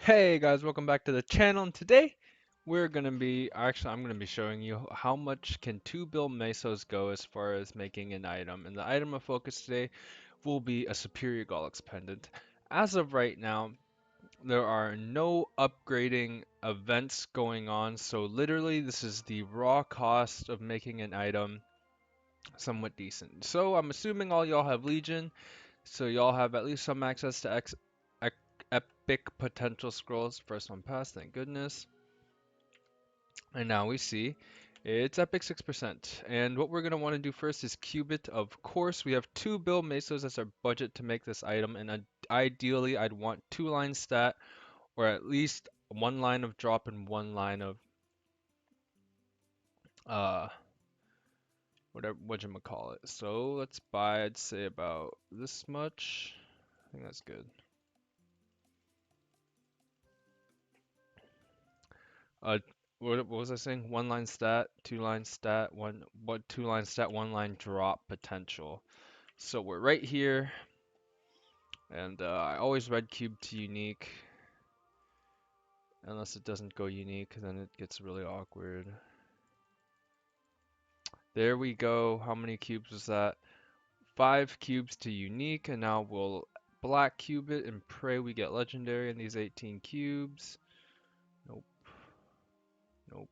Hey guys, welcome back to the channel. And today I'm gonna be showing you how much can 2 bill Mesos go as far as making an item. And the item of focus today will be a superior Gollux pendant. As of right now, there are no upgrading events going on, so literally this is the raw cost of making an item somewhat decent. So I'm assuming all y'all have Legion, so y'all have at least some access to ec- epic potential scrolls. First one passed, thank goodness. And now we see it's epic 6%. And what we're going to want to do first is cube it. Of course, we have 2 bill mesos as our budget to make this item. And ideally, I'd want 2 line stat or at least 1 line of drop and 1 line of uh whatever whatchamacallit. So let's buy, I'd say about this much. I think that's good. Uh, what was I saying? 1 line stat, 2 line stat, 2 line stat, 1 line drop potential. So we're right here, and I always red cube to unique, unless it doesn't go unique, then it gets really awkward. There we go. How many cubes was that? 5 cubes to unique, and now we'll black cube it and pray we get legendary in these 18 cubes. Nope, nope.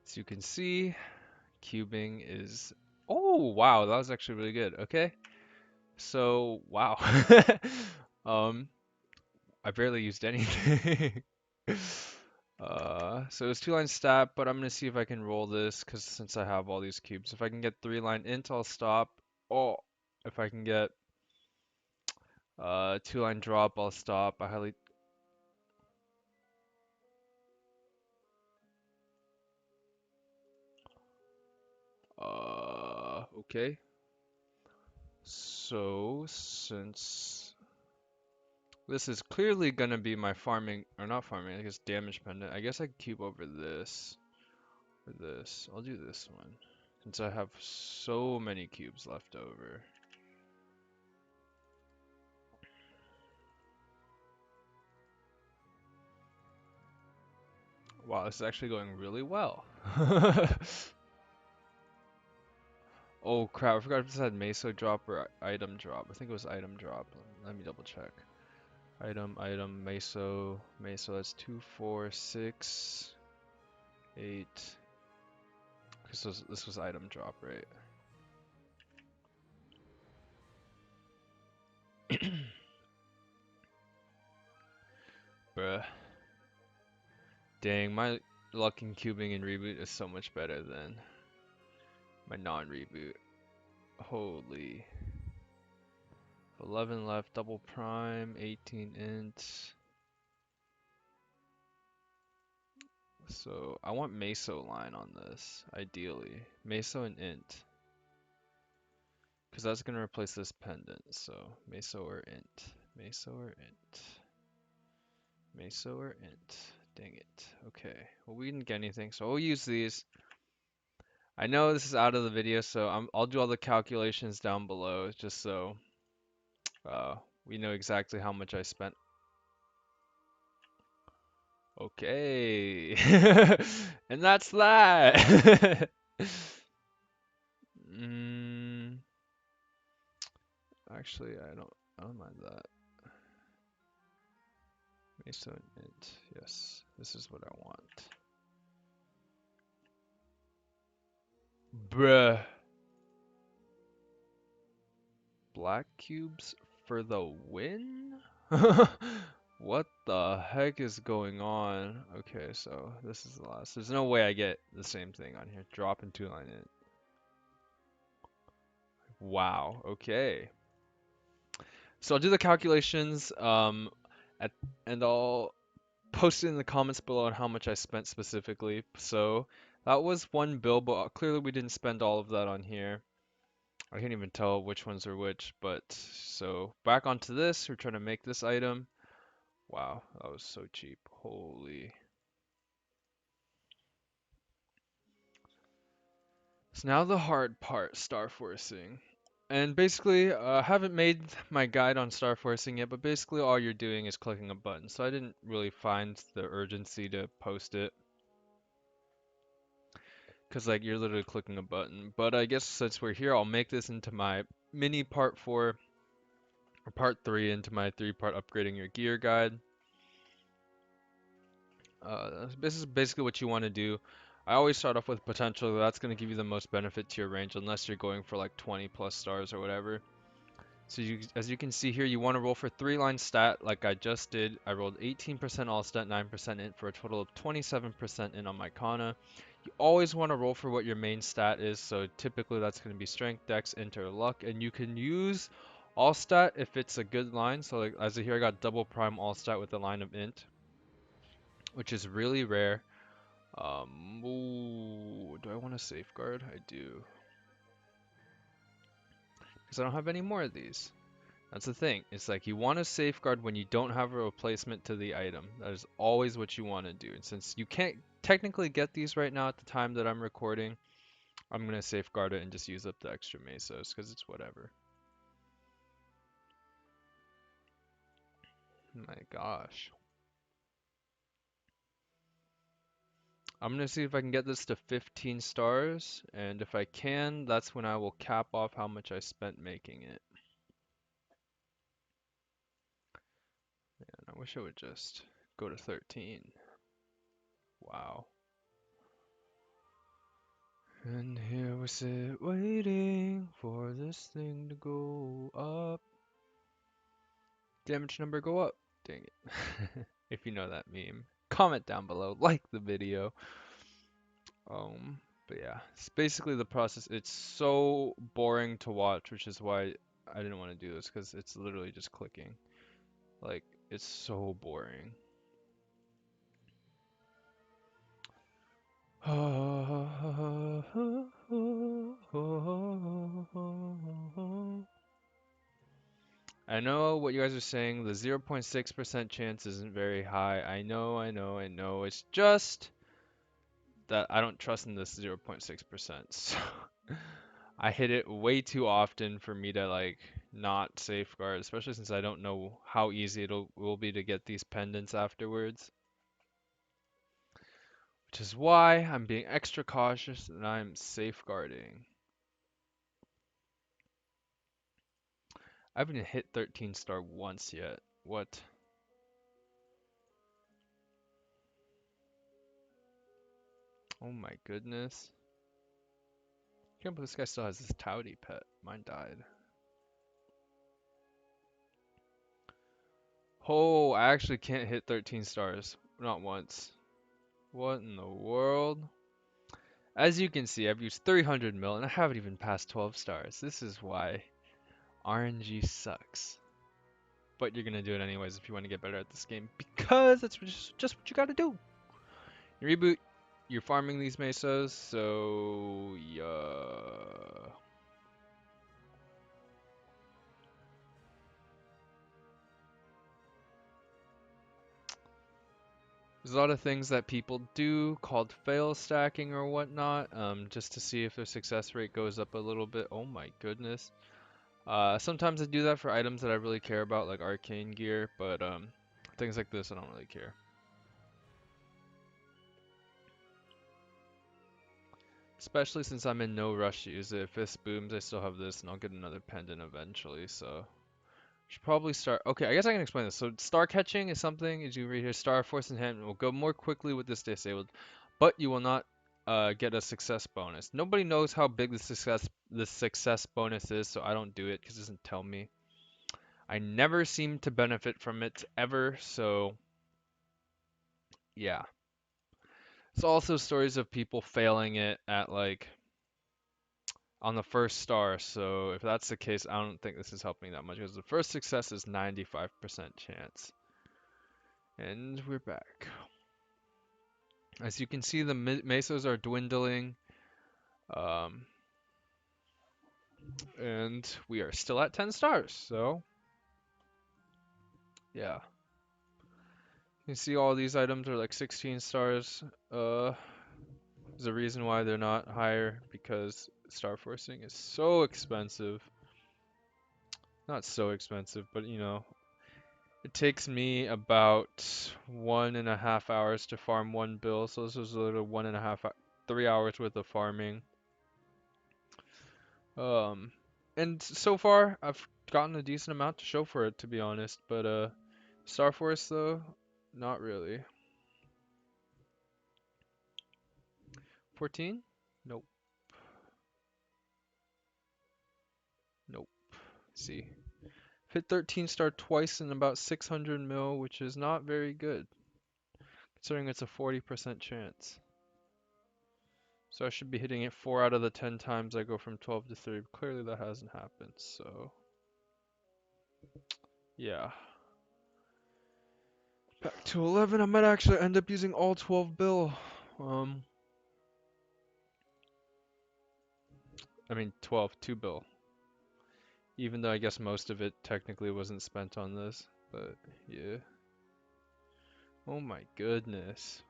So you can see, cubing is. Oh wow, that was actually really good. Okay, so wow. um, I barely used anything. So it's 2 line stat, but I'm gonna see if I can roll this, cause since I have all these cubes, if I can get 3 line int, I'll stop. Oh, if I can get 2 line drop, I'll stop. I highly. Okay. So since this is clearly gonna be my farming, or not farming, I guess damage pendant. I guess I can cube over this or this. I'll do this one since I have so many cubes left over. Wow, this is actually going really well. Oh crap, I forgot if this had Meso drop or item drop. I think it was item drop. Let me double check. Item, Meso, that's 2, 4, 6, 8. This was item drop, right? Bruh. Dang, my luck in cubing in reboot is so much better than my non-reboot. Holy. 11 left, double prime, 18 int. So I want Meso line on this, ideally. Meso and int. Because that's going to replace this pendant. So Meso or int. Meso or int. Meso or int. Dang it. Okay. Well, we didn't get anything, so we'll use these. I know this is out of the video, so I'll do all the calculations down below just so uh, we know exactly how much I spent. Okay. And that's that. mm, actually, I don't mind that. Meso and int. Yes, this is what I want. Bruh. Black cubes for the win? What the heck is going on? Okay, so this is the last. There's no way I get the same thing on here. Drop and 2 line int. Wow, okay. So I'll do the calculations at and I'll post it in the comments below on how much I spent specifically. So that was 1 bill, but clearly we didn't spend all of that on here. I can't even tell which ones are which, but so back onto this, we're trying to make this item. Wow, that was so cheap. Holy. So now the hard part, star forcing. And basically, I haven't made my guide on star forcing yet, but basically all you're doing is clicking a button. So I didn't really find the urgency to post it. Because like you're literally clicking a button. But I guess since we're here, I'll make this into my mini part 4 or part 3 into my 3-part upgrading your gear guide. This is basically what you want to do. I always start off with potential. That's going to give you the most benefit to your range unless you're going for like 20 plus stars or whatever. So as you can see here, you want to roll for 3-line stat like I just did. I rolled 18% all stat, 9% int for a total of 27% in on my Kana. You always want to roll for what your main stat is. So typically that's going to be strength, dex, int, or luck. And you can use all stat if it's a good line. So like as here I got double prime all stat with a line of int, which is really rare. Ooh, do I want to safeguard? I do. Because I don't have any more of these. That's the thing. It's like you want to safeguard when you don't have a replacement to the item. That is always what you want to do. And since you can't technically get these right now at the time that I'm recording, I'm going to safeguard it and just use up the extra Mesos because it's whatever. My gosh. I'm going to see if I can get this to 15 stars. And if I can, that's when I will cap off how much I spent making it. And I wish I would just go to 13. Wow. And here we sit waiting for this thing to go up. Damage number go up. Dang it. If you know that meme. Comment down below, like the video. But yeah, it's basically the process. It's so boring to watch, which is why I didn't want to do this, because it's literally just clicking. Like, it's so boring. I know what you guys are saying, the 0.6% chance isn't very high. I know, I know, I know. It's just that I don't trust in this 0.6%. So I hit it way too often for me to like not safeguard, especially since I don't know how easy will be to get these pendants afterwards. Which is why I'm being extra cautious and I'm safeguarding. I haven't hit 13 star once yet. What? Oh my goodness. I can't believe this guy still has his Touty pet. Mine died. Oh, I actually can't hit 13 stars. Not once. What in the world? As you can see, I've used 300 mil and I haven't even passed 12 stars. This is why RNG sucks. But you're gonna do it anyways if you want to get better at this game, because that's just what you gotta do. You reboot, you're farming these mesos, so yeah. There's a lot of things that people do called fail stacking or whatnot, just to see if their success rate goes up a little bit. Oh my goodness. Sometimes I do that for items that I really care about, like arcane gear, but things like this I don't really care. Especially since I'm in no rush to use it. If this booms, I still have this, and I'll get another pendant eventually, so... Should probably start... Okay, I guess I can explain this. So star catching is something, as you read here, star force enhancement will go more quickly with this disabled, but you will not get a success bonus. Nobody knows how big the success bonus is, so I don't do it because it doesn't tell me. I never seem to benefit from it ever, so yeah. It's also stories of people failing it at like on the first star, so if that's the case, I don't think this is helping that much because the first success is 95% chance. And we're back. As you can see, the mesos are dwindling. Um, And we are still at 10 stars, so yeah. You see all these items are like 16 stars. There's a reason why they're not higher because star forcing is so expensive. Not so expensive, but you know, it takes me about 1.5 hours to farm one bill, so this was a little 3 hours worth of farming. Um, and so far I've gotten a decent amount to show for it, to be honest. But Star Force though, not really. 14? Nope, nope. See, hit 13 star twice in about 600 mil, which is not very good, considering it's a 40% chance. So I should be hitting it 4 out of the 10 times I go from 12 to 3. Clearly that hasn't happened, so yeah. Back to 11, I might actually end up using all 12 bill. Um, I mean 12, 2 bill. Even though I guess most of it technically wasn't spent on this, but yeah. Oh my goodness.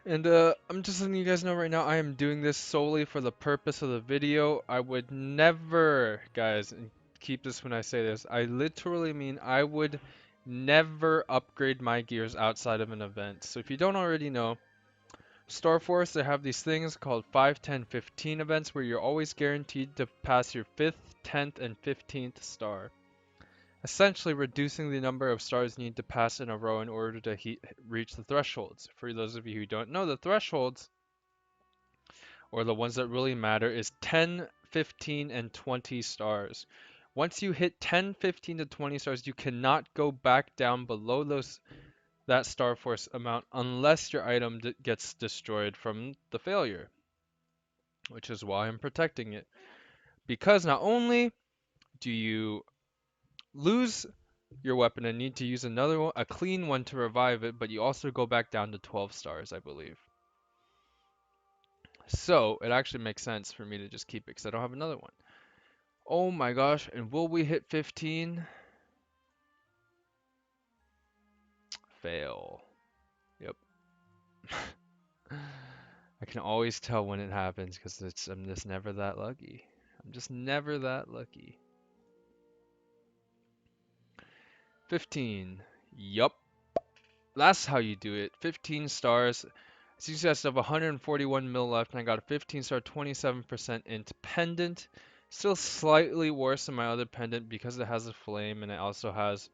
And I'm just letting you guys know right now, I am doing this solely for the purpose of the video. I would never, guys, and keep this when I say this, I literally mean I would never upgrade my gears outside of an event. So if you don't already know, Star Force, they have these things called 5, 10, 15 events where you're always guaranteed to pass your 5th, 10th, and 15th star, essentially reducing the number of stars you need to pass in a row in order to reach the thresholds. For those of you who don't know, the thresholds, or the ones that really matter, is 10, 15, and 20 stars. Once you hit 10, 15 to 20 stars, you cannot go back down below that Star Force amount unless your item gets destroyed from the failure, which is why I'm protecting it. Because not only do you lose your weapon and need to use another one, a clean one to revive it, but you also go back down to 12 stars, I believe. So it actually makes sense for me to just keep it because I don't have another one. Oh my gosh, and will we hit 15? Fail. Yep. I can always tell when it happens because I'm just never that lucky. I'm just never that lucky. 15. Yup. That's how you do it. 15 stars. So you guys have 141 mil left, and I got a 15 star, 27% into pendant. Still slightly worse than my other pendant because it has a flame and it also has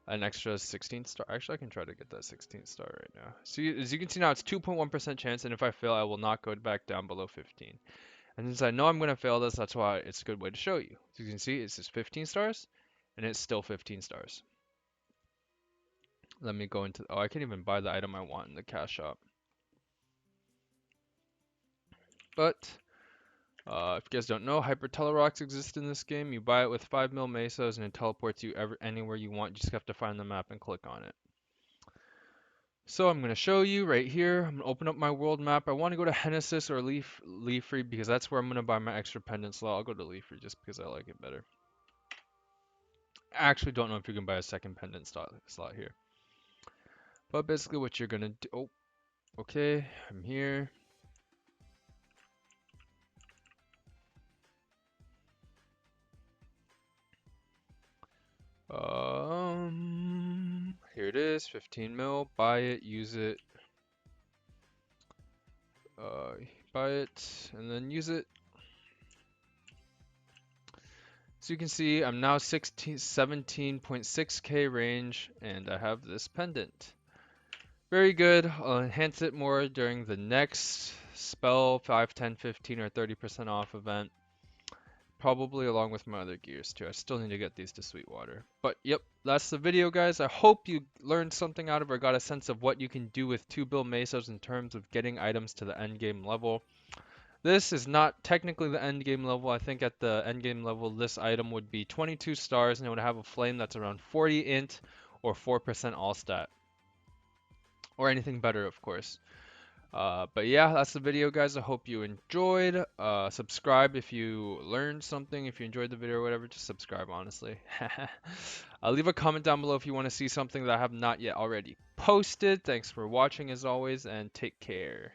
an extra 16 star. Actually, I can try to get that 16 star right now. So as you can see now, it's 2.1% chance, and if I fail, I will not go back down below 15. And since I know I'm going to fail this, that's why it's a good way to show you. As you can see, it's just 15 stars, and it's still 15 stars. Let me go into, oh, I can't even buy the item I want in the cash shop. But if you guys don't know, Hyper Telerocks exist in this game. You buy it with 5 mil Mesos and it teleports you anywhere you want. You just have to find the map and click on it. So I'm going to show you right here. I'm going to open up my world map. I want to go to Genesis or Leafree because that's where I'm going to buy my extra pendant slot. I'll go to Leafree just because I like it better. I actually don't know if you can buy a second pendant slot here. But basically what you're going to do... Oh, okay. I'm here. Here it is, 15 mil. Buy it, use it. Buy it, and then use it. So you can see I'm now 17.6k range, and I have this pendant. Very good. I'll enhance it more during the next spell 5, 10, 15, or 30% off event. Probably along with my other gears too. I still need to get these to Sweetwater. But yep, that's the video, guys. I hope you learned something out of it or got a sense of what you can do with 2 bill Mesos in terms of getting items to the end game level. This is not technically the end game level. I think at the end game level, this item would be 22 stars and it would have a flame that's around 40 int or 4% all stat. Or anything better, of course. But yeah, that's the video, guys. I hope you enjoyed. Subscribe if you learned something. If you enjoyed the video or whatever, just subscribe, honestly. Leave a comment down below if you want to see something that I have not yet already posted. Thanks for watching, as always, and take care.